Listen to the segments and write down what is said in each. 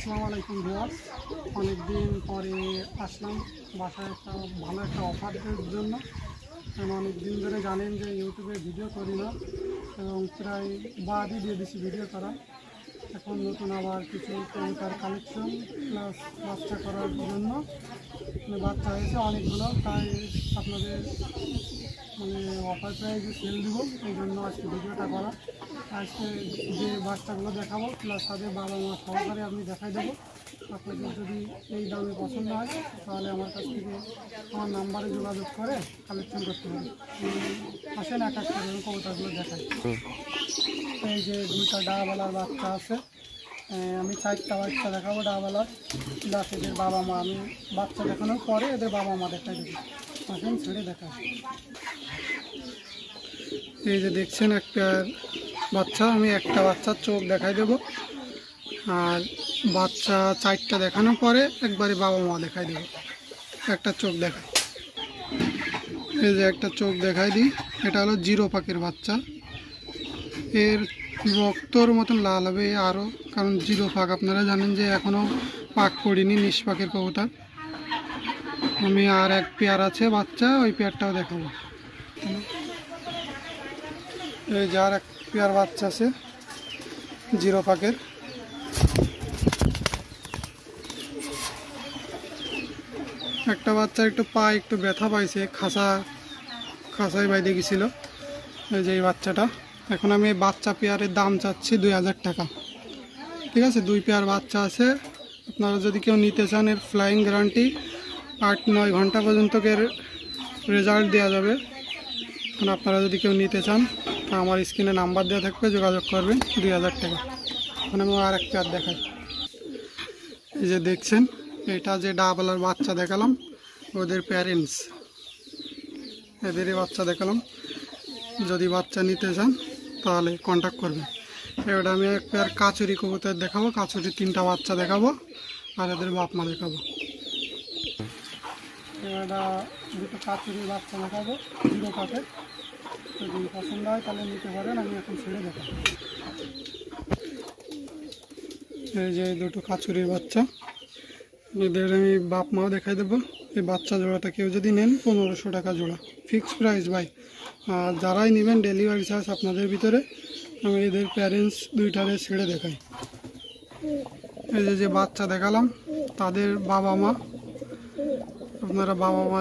আসসালামু আলাইকুম ভিউয়ার্স, অনেকদিন পরে আসলাম বাসায় একটা ভালো একটা অফারের জন্য। কারণ অনেক দিন ধরে জানেন যে ইউটিউবে ভিডিও করি না এবং প্রায় বাদই দিয়ে দিচ্ছি ভিডিও করা। এখন নতুন আবার কিছু কবিতার কালেকশন প্লাস বাচ্চা করার জন্য বাচ্চা হয়েছে অনেকগুলো, তাই আপনাদের অফার প্রাইজে সেল দেবো, এই জন্য আজকে ভিডিওটা করা। আজকে যে বাচ্চাগুলো দেখাবো প্লাস তাদের বাবা মা সহকারে আমি দেখাই দেবো। আপনাদের যদি এই দামে পছন্দ হয় তাহলে আমার কাছ থেকে আমার নাম্বারে যোগাযোগ করে কালেকশন করতে হবে। আসেন এক এক করে কবুতরগুলো দেখাই। এই যে দুইটা ডাবালার বাচ্চা আছে, আমি 4টা বাচ্চা দেখাবো ডাবালার, প্লাস এদের বাবা মা। আমি বাচ্চা দেখানোর পরে এদের বাবা মা দেখাই দেবো। আসেন ছেড়ে দেখাই। এই যে দেখছেন একটা বাচ্চা, আমি একটা বাচ্চার চোখ দেখাই দেবো, আর বাচ্চা 4টা দেখানোর পরে একবারে বাবা মা দেখাই দেবো। একটা চোখ দেখাই, এই যে একটা চোখ দেখাই দিই। এটা হলো জিরো পাকের বাচ্চা, এর রক্তর মতন লাল হবে আরও, কারণ জিরো পাক আপনারা জানেন যে এখনও পাক পড়িনি, নিষ্পাকের কবুতর। আমি আর এক পেয়ার আছে বাচ্চা, ওই পেয়ারটাও দেখাবো। এই যে আর এক পেয়ার বাচ্চা আছে জিরো পাকের। একটা বাচ্চার একটু পা একটু ব্যথা পাইছে, খাসায় বাইরে গেছিল। এই যে এই বাচ্চাটা, এখন আমি বাচ্চা পেয়ারের দাম চাচ্ছি 2000 টাকা। ঠিক আছে, 2 পেয়ার বাচ্চা আছে। আপনারা যদি কেউ নিতে চান, এর ফ্লাইং গ্যারান্টি 8-9 ঘন্টা পর্যন্ত এর রেজাল্ট দেওয়া যাবে। এখন আপনারা যদি কেউ নিতে চান তা আমার স্ক্রিনে নাম্বার দেওয়া থাকবে, যোগাযোগ করবেন। 2000 টাকা। এখন আমি আর এক পেয়ার দেখাই। এই যে দেখছেন, এটা যে ডাবলার বাচ্চা দেখালাম ওদের প্যারেন্টস, এদেরই বাচ্চা দেখালাম। যদি বাচ্চা নিতে চান তাহলে কন্ট্যাক্ট করবেন। এবার আমি এক পেয়ার কাচুরি কবুতর দেখাবো, কাচুরি 3টা বাচ্চা দেখাবো, আর এদের বাপ মা দেখাবো। এবার দুটো কাচুরির বাচ্চা দেখাবো জিরো পাকে, যদি পছন্দ হয় তাহলে নিতে পারেন। আমি এখন ছেড়ে দেখাবো। এই যে দুটো কাচুরির বাচ্চা, এদের আমি বাপ মাও দেখাই দেবো। এই বাচ্চা জোড়াটা কেউ যদি নেন 1500 টাকা জোড়া, ফিক্সড প্রাইস ভাই। আর যারাই নেবেন ডেলিভারি চার্জ আপনাদের ভিতরে। আমি এদের প্যারেন্টস দুইটারে ছেড়ে দেখাই। এই যে বাচ্চা দেখালাম তাদের বাবা মা। আপনারা বাবা মা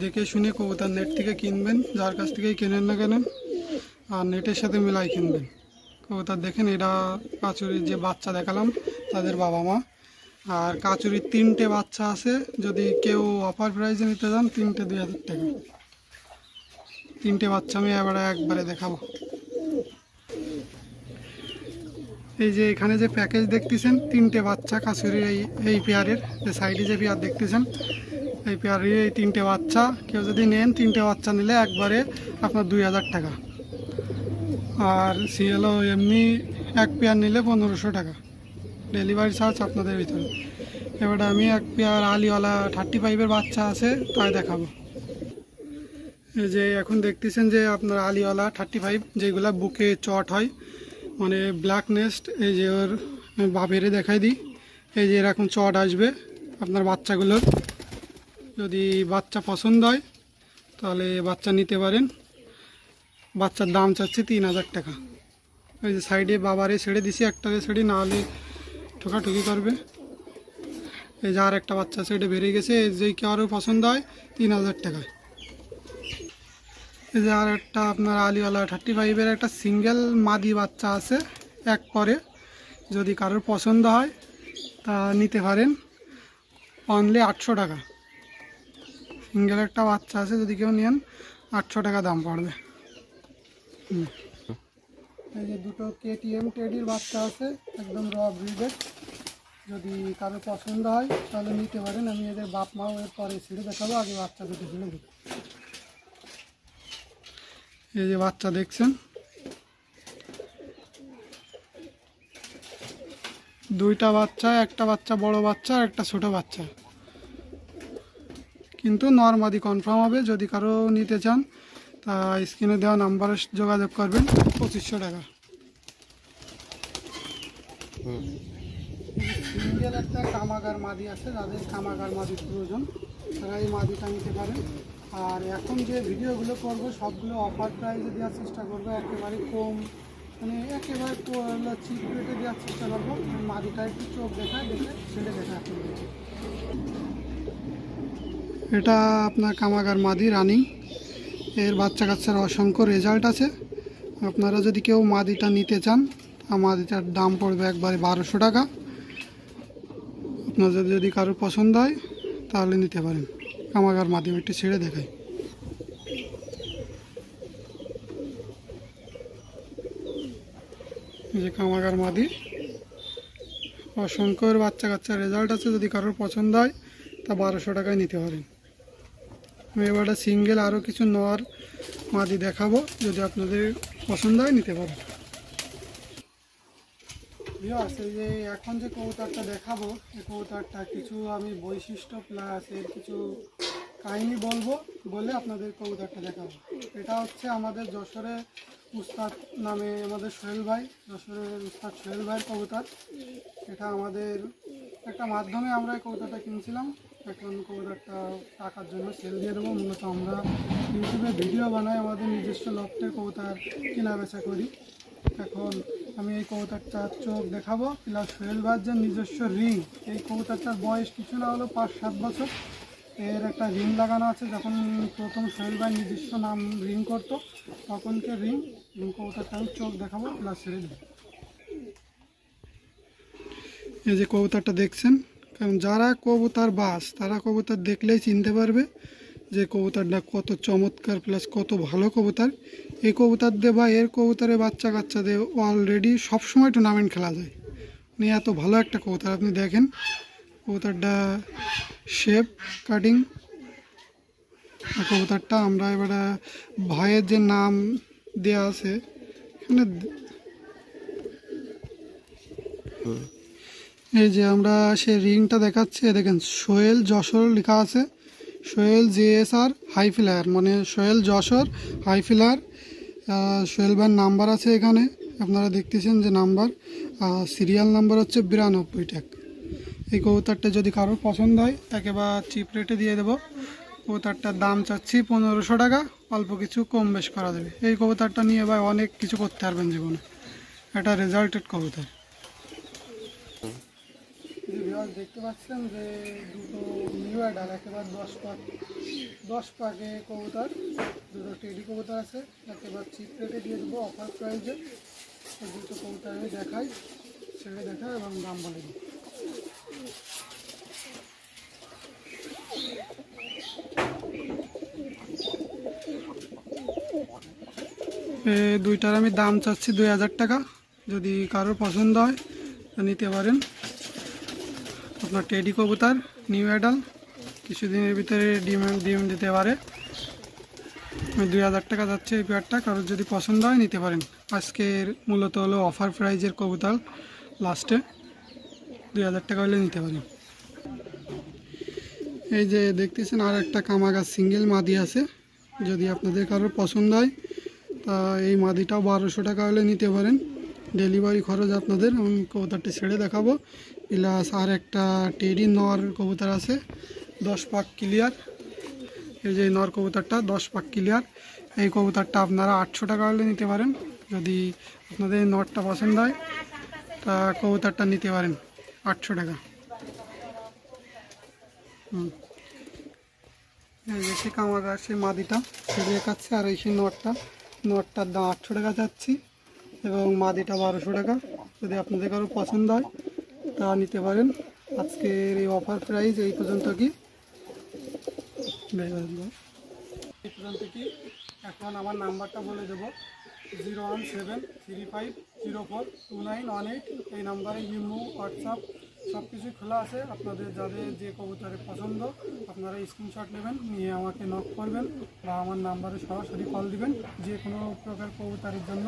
দেখে শুনে কবুতর নেট থেকে কিনবেন, যার কাছ থেকেই কেনেন না কেনেন, আর নেটের সাথে মিলাই কিনবেন কবুতর। দেখেন এরা কাচুরির যে বাচ্চা দেখালাম তাদের বাবা মা। আর কাচুরির 3টে বাচ্চা আছে, যদি কেউ অফার প্রাইসে নিতে চান 3টে 2000 টাকা। 3টে বাচ্চা আমি একবারে দেখাবো। এই যে এখানে যে প্যাকেজ দেখতেছেন 3টে বাচ্চা কাচুরির, এই পেয়ারের যে সাইডে যে পেয়ার দেখতেছেন এই পেয়ারের এই 3টে বাচ্চা। কেউ যদি নেন 3টে বাচ্চা নিলে একবারে আপনার 2000 টাকা। আর সিএলও এমনি এক পেয়ার নিলে 1500 টাকা, ডেলিভারি চার্জ আপনাদের ভিতরে। এবার আমি এক পেয়ার আলিওয়ালা 35-এর বাচ্চা আছে তাই দেখাবো। এই যে এখন দেখতেছেন যে আপনার আলিওয়ালা 35 যেগুলা বুকে চট হয়, মানে ব্ল্যাক নেস্ট। এই যে ওর বাপেরে দেখাই দিই, এই যে এরকম চট আসবে আপনার বাচ্চাগুলোর। যদি বাচ্চা পছন্দ হয় তাহলে বাচ্চা নিতে পারেন। বাচ্চার দাম চাচ্ছি 3000 টাকা। এই যে সাইডে বাবারে ছেড়ে দিছি, একটারে ছেড়ে না হলে ঠোকাঠুকি করবে। এই যে আর একটা বাচ্চা সাইডে বেরিয়ে গেছে, এই যে কারো পছন্দ হয় 3000 টাকায়। এই যে আর একটা আপনার আলিওয়ালা 35-এর একটা সিঙ্গেল মাদি বাচ্চা আছে এক পরে, যদি কারোর পছন্দ হয় তা নিতে পারেন। অনলি 800 টাকা। সিঙ্গেল একটা বাচ্চা আছে, যদি কেউ নেন 800 টাকা দাম পড়বে। এই যে দুটো কেটিএম টেডির বাচ্চা আছে, একদম র ব্রিডের। যদি কারো পছন্দ হয় তাহলে নিতে পারেন। আমি এদের বাপ মাও এর পরে ছেড়ে দেখাবো, আগে বাচ্চা দুটো ছেড়ে দেবো। এই যে বাচ্চা দেখছেন, 2টা বাচ্চা, একটা বাচ্চা বড় বাচ্চা আর একটা ছোট বাচ্চা। কিন্তু নরমাদি কনফার্ম হবে। যদি কারো নিতে চান তা স্ক্রিনে দেওয়া নাম্বারে যোগাযোগ করবেন। 2500 টাকা। সিঙ্গেল একটা কামাগার মাদি আছে, যাদের কামাগার মাদির প্রয়োজন তারা এই মাদিটা নিতে পারেন। আর এখন যে ভিডিওগুলো করবো সবগুলো অফার প্রাইসে দেওয়ার চেষ্টা করবো, একেবারে কম মানে একেবারে চিপ রেটে দেওয়ার চেষ্টা করবো। মাদিটা একটু চোখ দেখে ছেড়ে দেখা আপনাদের। এটা আপনার কামাগার মাদি রানিং, এর বাচ্চা কাচ্চার অসংখ্য রেজাল্ট আছে। আপনারা যদি কেউ মাদিটা নিতে চান, মাদিটার দাম পড়বে একবারে 1200 টাকা। আপনাদের যদি কারোর পছন্দ হয় তাহলে নিতে পারেন। কামাগার মাদি একটু ছেড়ে দেখাই। এই যে কামাগার মাদি, অসংখ্য বাচ্চা কাচ্চার রেজাল্ট আছে। যদি কারোর পছন্দ হয় তা 1200 টাকায় নিতে পারেন। আমি এবারে সিঙ্গেল আরও কিছু নর মাদি দেখাবো, যদি আপনাদের পছন্দ হয় নিতে পারেন। এই যে এখন যে কবুতরটা দেখাবো, এই কবুতরটা কিছু আমি বৈশিষ্ট্য প্লাস এর কিছু কাহিনী বলবো, বলে আপনাদের কবুতরটা দেখাবো। এটা হচ্ছে আমাদের যশোরে উস্তাদ নামে আমাদের সোহেল ভাই, যশোরের উস্তাদ সোহেল ভাইয়ের কবুতর। এটা আমাদের একটা মাধ্যমে আমরা এই কবুতরটা কিনছিলাম। এখন কবুতরটা টাকার জন্য সেল দিয়ে দেবো। মূলত আমরা ইউটিউবে ভিডিও বানাই, আমাদের নিজস্ব লফটের কবুতর কেনা বেচা করি। এখন আমি এই কবুতরটার চোখ দেখাবো, প্লাস সোহেল ভাইয়ের যে নিজস্ব রিং, এই কবুতরটার বয়স কিছু না হলো 5-7 বছর। এর একটা রিং লাগানো আছে, যখন প্রথম সোহেল ভাই নিজস্ব নাম রিং করতো তখনকে রিং কবুতরটা আমি চোখ দেখাবো প্লাস ছেড়ে দেবো। এই যে কবুতরটা দেখছেন, কারণ যারা কবুতর বাস তারা কবুতর দেখলেই চিনতে পারবে যে কবুতরটা কত চমৎকার প্লাস কত ভালো কবুতর। এই কবুতর দিয়ে বা এর কবুতরে বাচ্চা কাচ্চা দিয়ে অলরেডি সবসময় টুর্নামেন্ট খেলা যায়। মানে এত ভালো একটা কবুতর। আপনি দেখেন কবুতরটা শেপ কাটিং। কবুতরটা আমরা এবারে ভাইয়ের যে নাম দেওয়া আছে এখানে, এই যে আমরা সেই রিংটা দেখাচ্ছি, দেখেন সোহেল যশোর লেখা আছে, সোহেল JSR হাই ফ্লায়ার, মানে সোহেল যশোর হাই ফ্লায়ার। সোহেল ভাইয়ের নাম্বার আছে এখানে, আপনারা দেখতেছেন যে নাম্বার, সিরিয়াল নাম্বার হচ্ছে 92 ট্যাগ। এই কবুতরটা যদি কারোর পছন্দ হয় একেবারে চিপ রেটে দিয়ে দেবো। কবুতরটার দাম চাচ্ছি 1500 টাকা, অল্প কিছু কম বেশ করা যাবে। এই কবুতরটা নিয়ে ভাই অনেক কিছু করতে পারবেন জীবনে, এটা রেজাল্টেড কবুতর। দেখতে পাচ্ছেন যে দুটো নিউ অ্যাডাল, একেবারে 10 পাকে কবুতর, দুটো টেডি কবুতর আছে। একেবারে চিপ রেটে দিয়ে দেবো অফার প্রাইজে। দুটো কবুতর আমি দেখাই, ছেড়ে দেখাই এবং দাম বলে দিই। দুইটার আমি দাম চাচ্ছি 2000 টাকা। যদি কারোর পছন্দ হয় নিতে পারেন। আপনার টেডি কবুতর নিউ অ্যাডাল, কিছুদিনের ভিতরে ডিম দিতে পারে। আমি 2000 টাকা যাচ্ছে এই পেয়ারটা, কারোর যদি পছন্দ হয় নিতে পারেন। আজকের মূলত হলো অফার প্রাইজের কবুতর, লাস্টে 2000 টাকা হলে নিতে পারেন। এই যে দেখতেছেন আর একটা কামাগার সিঙ্গেল মাদি আছে, যদি আপনাদের কারোর পছন্দ হয় তা এই মাদিটাও 1200 টাকা হলে নিতে পারেন। ডেলিভারি খরচ আপনাদের। আমি কবুতরটা ছেড়ে দেখাবো। প্লাস আর একটা টেডি নর কবুতর আছে 10 পাক ক্লিয়ার। এই যে নর কবুতরটা 10 পাক ক্লিয়ার। এই কবুতরটা আপনারা 800 টাকা হলে নিতে পারেন। যদি আপনাদের নরটা পছন্দ হয় তা কবুতরটা নিতে পারেন 800 টাকা। এই যে সে কামাগার সেই মাদিটা ছেড়ে দেখাচ্ছে, আর এই সেই নটটার দাম 800 টাকা যাচ্ছি এবং মাদিটা 1200 টাকা। যদি আপনাদের কারো পছন্দ হয় তা নিতে পারেন। আজকের এই অফার প্রাইস এই পর্যন্ত কি এখন আমার নাম্বারটা বলে দেবো 01735042918। এই নাম্বারে ইমো, হোয়াটসঅ্যাপ সব কিছুই খোলা আছে। আপনাদের যাদের যে কবুতরের পছন্দ আপনারা স্ক্রিনশট নেবেন, নিয়ে আমাকে নক করবেন বা আমার নাম্বারে সরাসরি কল দিবেন। যে কোনো প্রকার কবুতরের জন্য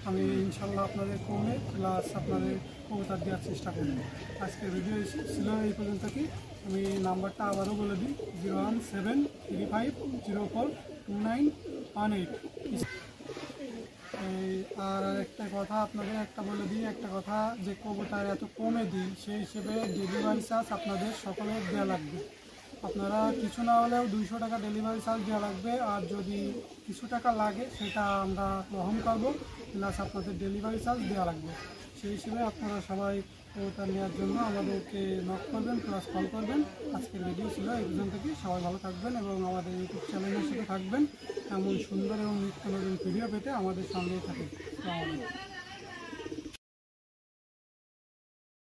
আমি ইনশাল্লাহ আপনাদের ফোনে প্লাস আপনাদের কবুতর দেওয়ার চেষ্টা করব। আজকের ভিডিও ছিল এই পর্যন্ত কি। আমি নাম্বারটা আবারও বলে দিই 01735042918। এই আর একটা কথা আপনাদের একটা বলে দিই, একটা কথা যে কবুতর এত কমে দিই সেই হিসেবে ডেলিভারি চার্জ আপনাদের সকলের দেওয়া লাগবে। আপনারা কিছু না হলেও 200 টাকা ডেলিভারি চার্জ দেওয়া লাগবে, আর যদি কিছু টাকা লাগে সেটা আমরা বহন করবো, প্লাস আপনাদের ডেলিভারি চার্জ দেওয়া লাগবে। সেই হিসেবে আপনারা সবাই কবুতর নেওয়ার জন্য আমাদেরকে নক করবেন, প্লাস কল করবেন। আজকের ভিডিও ছিল এই পর্যন্ত, থেকে সবাই ভালো থাকবেন এবং আমাদের ইউটিউব চ্যানেলের সাথে থাকবেন। এমন সুন্দর এবং নিত্য নতুন ভিডিও পেতে আমাদের সঙ্গেই থাকুন। আসসালামু আলাইকুম।